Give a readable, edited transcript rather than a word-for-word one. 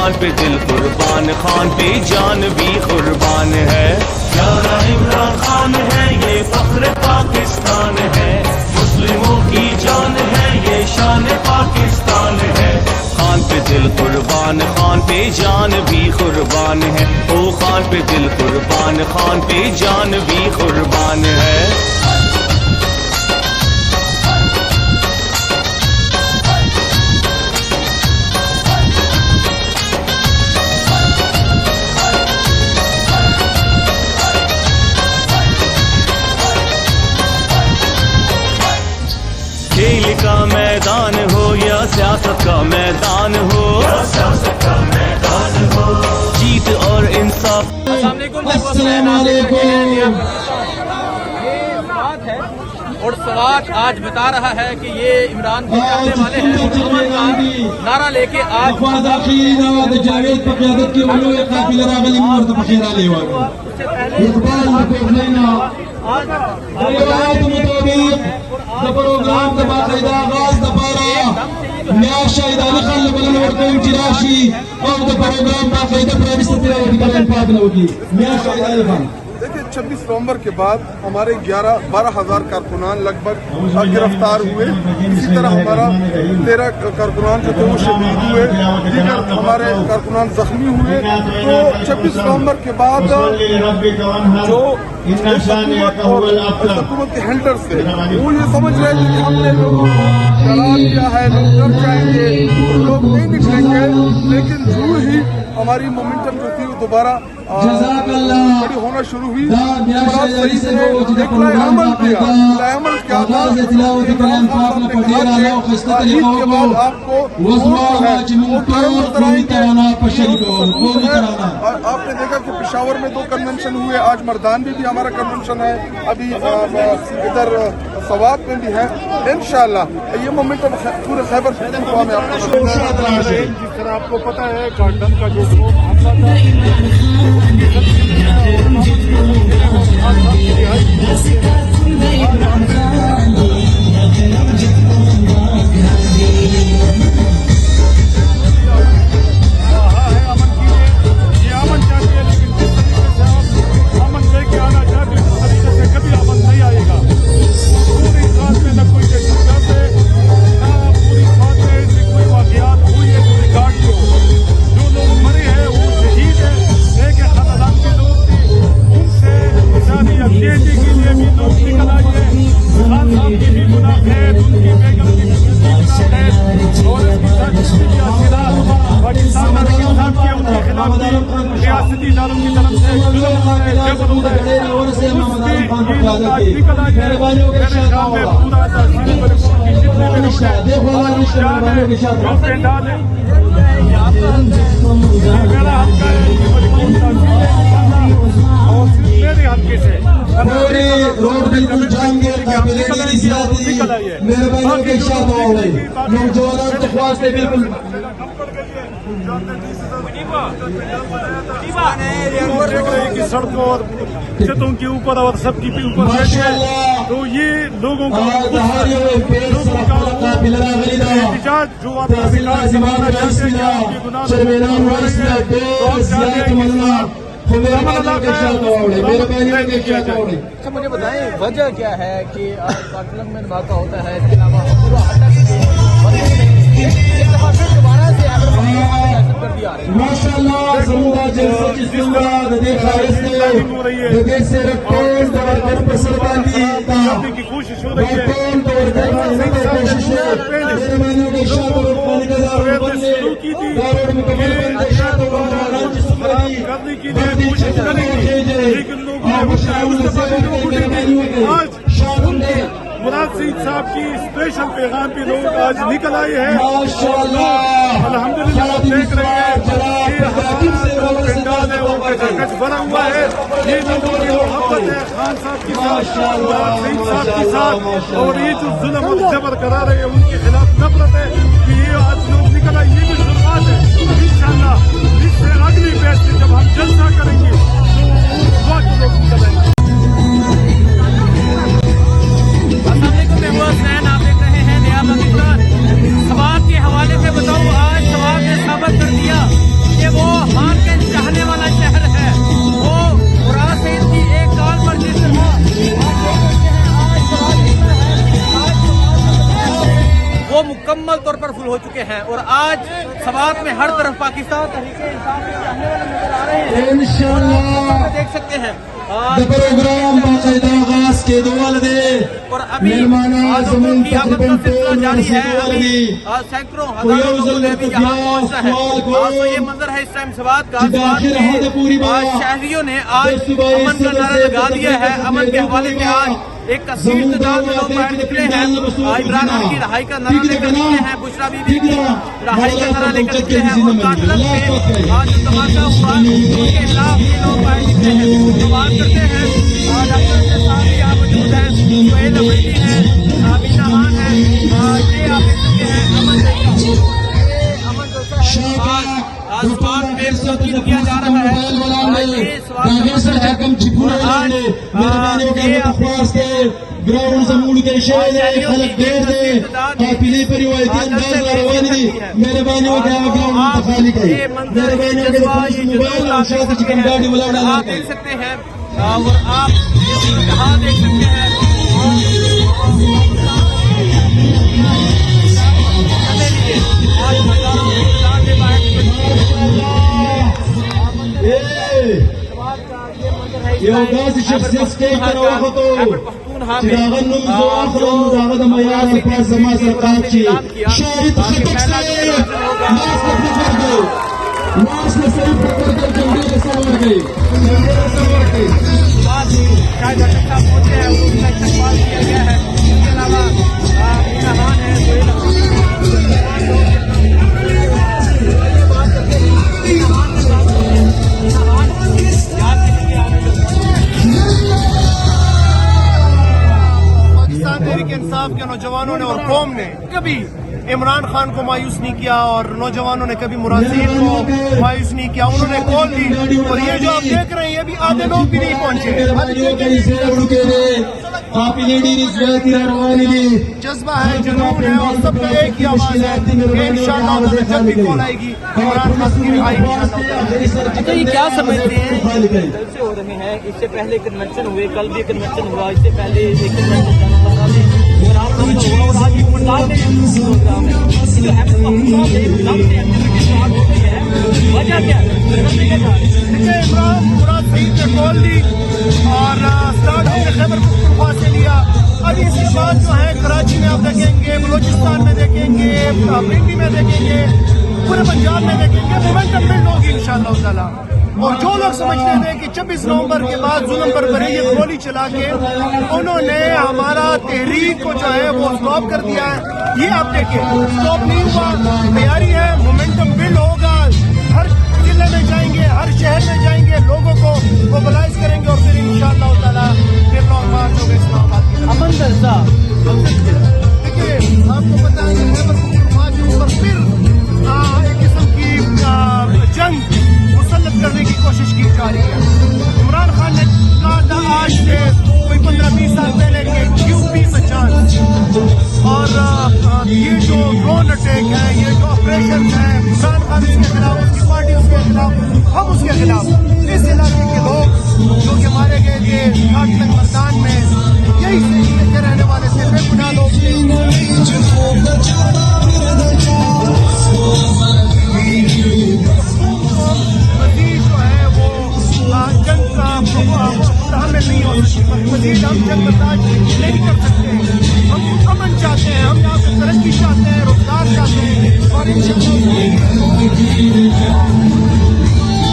خان پہ دل قربان، خان پہ جان بھی قربان ہے. پیارا عمران خان ہے یہ فخر پاکستان ہے، مسلموں کی جان ہے یہ شان پاکستان ہے. خان پہ دل قربان، خان پہ جان بھی قربان ہے. او خان پہ دل قربان، خان پہ جان بھی قربان ہے. کھیل کا میدان ہو یا سیاست کا میدان ہو، جیت اور انصاف. السلام علیکم. اور سوات آج بتا رہا ہے کہ یہ عمران کے چاہنے والے ہیں اور امن کا نعرہ لے کے آج جاوید پر قیادت کی علوم قافلہ راغلی مرد بخیر علیہ وآلہ اقبال پہلینا روایت مطابق دا پروگرام دا باقاعدہ آغاز دا پارا میاش شاہدہ نخل بلن ورکوم چراشی اور دا پروگرام باقاعدہ پرائمسٹر تلاوتی کرن پاک نوکی میاش شاہدہ نخل. دیکھیں 26 نومبر کے بعد ہمارے 12,000 کارکنان لگ بھگ گرفتار ہوئے. اسی طرح ہمارا 13 کارکنان جو تھے وہ شہید ہوئے، دیگر ہمارے کارکنان زخمی ہوئے. تو 26 نومبر کے بعد جو حکومت کے ہینڈلرز تھے وہ یہ سمجھ رہے تھے کہ ہم نے لوگوں کو ڈرا دیا ہے، لوگ ڈر جائیں گے، لوگ نہیں نکلیں گے. لیکن جو ہی ہماری مومنٹم جو تھی وہ دوبارہ بڑی ہونا شروع ہوئی. عمل کیا آپ کو آپ نے دیکھا کہ پشاور میں 2 کنونشن ہوئے، آج مردان میں بھی ہمارا کنونشن ہے، ابھی ادھر سوات میں بھی ہے. انشاءاللہ یہ مومنٹم پورے خیبر پختونخوا میں آپ کو جس طرح آپ کو پتہ ہے گارڈن کا جو حملہ ریاستی اداروں کی طرف سے سڑکوں اور چھتوں کے اوپر اور سب کی اوپر تو یہ لوگوں کا احتجاج جو آپ مجھے بتائیں وجہ کیا ہے کہ کارٹلنگ میں دھماکہ ہوتا ہے، اس کے علاوہ ماشاءاللہ زمودہ جلسہ جسمہ دے خارج دے سے رکھون دور در پسر باندی تا کوشش ہو رہی ہے. رکھون دور در کوشش میرے مانیوں کے شاہ دور پانی کا دار بندے داروں مکمل بندے شاہ دور پانی جسم کرنے کی کوشش کریں گے، لیکن لوگ مراد سعید صاحب کی اسپیشل پیغام پہ لوگ آج نکل آئے ہیں. الحمدللہ آپ دیکھ رہے ہیں یہ پنڈال ہے وہ کچھ بنا ہوا ہے. یہ لوگوں کی محبت ہے خان صاحب کے ساتھ، سعید صاحب کے ساتھ، اور یہ جو ظلم اور جبر کرا رہے ہیں ان کے خلاف نفرت ہے کہ یہ آج لوگ نکل آئے. یہ بھی شروعات ہے، انشاءاللہ اس سے اگلی بیچ سے جب ہم جلسہ کریں گے تو لوگ نکل آئیں گے. آپ دیکھ رہے ہیں سوات کے حوالے سے بتاؤں آج سوات نے ثابت کر دیا हो चुके हैं और आज सवात में हर तरफ पाकिस्तान तहरीके इंसाफ के चाहने वाले नजर आ रहे हैं। इंशाअल्लाह देख सकते हैं प्रोग्राम बाकायदा आगाज के दुआल दे और अभी आज़ादों की आमद का सिलसिला जारी है। अभी सैकड़ों हजारों लोगों ने भी यहाँ पहुंचा है। तो ये मंजर है इस टाइम सवात का। शहरियों ने आज अमन का नारा लगा दिया है। अमन के हवाले में आज एक कसीर तादाद में लोग बाहर निकले हैं। इमरान खान की रहाई का नारा लेकर निकले हैं। बुशरा बीबी की रहाई का नारा लेकर निकले हैं और कातल में आज धमाका हुआ उसके खिलाफ भी लोग बाहर निकले हैं। तो बात करते हैं डॉक्टर के साथ यहाँ मौजूद है, सुहेल अफरीदी है, आबिना खान है, ये आप देख सकते हैं अमन आज सवाल में तनकीद किया जा रहा है। ग्राउंड समूल के शहर खलक देर दे काफिले पर रिवायती अंदाज में रवानी दी मेहरबानी हो गया ग्राउंड खाली करी मेहरबानी हो गया मोबाइल और शायद चिकन गाड़ी वाला डाल आप देख सकते हैं और आप यहाँ देख सकते हैं ये उदास शख्सियत के करवा तो चिरागन नुम जो आखिर मुदागद मयार अल्फाज जमा सरकार की शहीद खटक से नास में फकर गए नास में सिर्फ फकर कर जंगली के सवार गए शायद डॉक्टर साहब पहुंचे हैं उनका इस्तेमाल किया गया है। इसके अलावा इमरान है पाकिस्तान तहरीक इंसाफ के नौजवानों ने और कौम ने कभी इमरान खान को मायूस नहीं किया और नौजवानों ने कभी मुरादीन को मायूस नहीं किया। उन्होंने कॉल दी और ये जो आप देख रहे हैं ये भी आधे लोग भी नहीं पहुंचे। जज्बा है, जुनून है और सबका एक ही आवाज है कि इंशाअल्लाह जब भी कॉल आएगी इमरान खान की रिहाई इंशाअल्लाह। अच्छा ये क्या समझते हैं कल से हो रहे हैं, इससे पहले कन्वेंशन हुए, कल भी कन्वेंशन हुआ, इससे पहले एक कन्वेंशन प्रोग्राम है जो वजह क्या है? इमरान मुराद सईद ने कॉल दी और स्टार्ट हमने खैबर पख्तूनख्वा से लिया। अब इसके बाद जो है कराची में आप देखेंगे, बलोचिस्तान में देखेंगे, पिंडी में देखेंगे, पूरे पंजाब में देखेंगे, मोमेंटम बिल्ड होगी इंशाअल्लाह ताला। और जो लोग समझते थे कि 26 नवंबर के बाद जुल्म पर बरैयत गोली चला के उन्होंने हमारा तहरीक को जो है वो स्टॉप कर दिया है, ये आप देखिए स्टॉप नहीं हुआ, तैयारी है, मोमेंटम बिल्ड होगा। हर जिले में जाएंगे, हर शहर में जाएंगे, लोगों को मोबिलाइज करेंगे और फिर इंशाअल्लाह ताला फिर लोग बात होगा इस्लामाबाद की तरफ। अमन दर्जा देखिए आपको पता है कि फिर एक किस्म की जंग मुसल्लत करने की कोशिश की जा रही है। इमरान खान ने कहा था आज से कोई 15-20 साल पहले कि यूपी में चांस और ये जो ड्रोन अटैक है, ये जो ऑपरेशन है, इमरान खान उसके खिलाफ, उसकी पार्टी उसके खिलाफ, हम उसके खिलाफ। इस इलाके के लोग जो कि मारे गए थे घाटलंग मैदान में, यही के रहने वाले थे, बेगुनाह लोग थे। मजीद जो है वो जंग का शामिल नहीं हो सकती, मजीद हम जंग बर्दाश्त नहीं कर सकते। हम अमन चाहते हैं, हम यहाँ पे तरक्की चाहते हैं, रोजगार चाहते हैं और इंशाअल्लाह